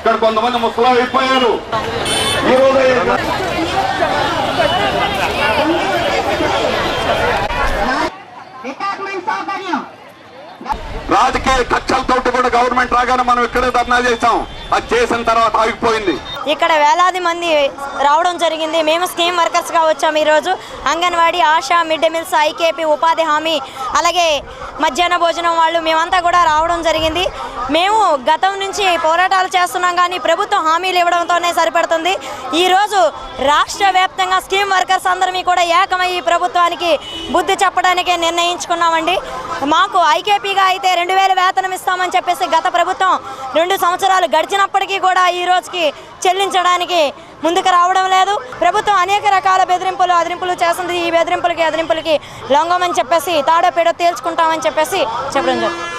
ఇక్కడ కొంతమంది ముసలాలు అయిపోయారు. ఈ రోజు రాజకీయ కక్షలతోటి కూడా గవర్నమెంట్ రాగానే మనం ఇక్కడే ధర్నా చేసాం. అది చేసిన తర్వాత ఆగిపోయింది. ఇక్కడ వేలాది మంది రావడం జరిగింది. మేము స్కీమ్ వర్కర్స్గా వచ్చాము. ఈరోజు anganwadi, ASHA, mid day meals, IKP, ఉపాధి హామీ, అలాగే మధ్యాహ్న భోజనం వాళ్ళు మేమంతా కూడా రావడం జరిగింది. మేము గతం నుంచి పోరాటాలు చేస్తున్నాం, కానీ ప్రభుత్వం హామీలు ఇవ్వడంతోనే సరిపడుతుంది. ఈరోజు రాష్ట్ర వ్యాప్తంగా స్కీమ్ వర్కర్స్ అందరం కూడా ఏకమయ్యి ప్రభుత్వానికి బుద్ధి చెప్పడానికే నిర్ణయించుకున్నామండి. మాకు ఐకేపీగా అయితే 2000 వేతనం ఇస్తామని చెప్పేసి గత ప్రభుత్వం 2 సంవత్సరాలు గడిచినప్పటికీ కూడా ఈ రోజుకి చెల్లించడానికి ముందుకు రావడం లేదు. ప్రభుత్వం అనేక రకాల అదిరింపులు చేస్తుంది. ఈ బెదిరింపులకి లొంగమని చెప్పేసి తాడో పేడో తేల్చుకుంటామని చెప్పేసి చెప్పడం జరుగుతుంది.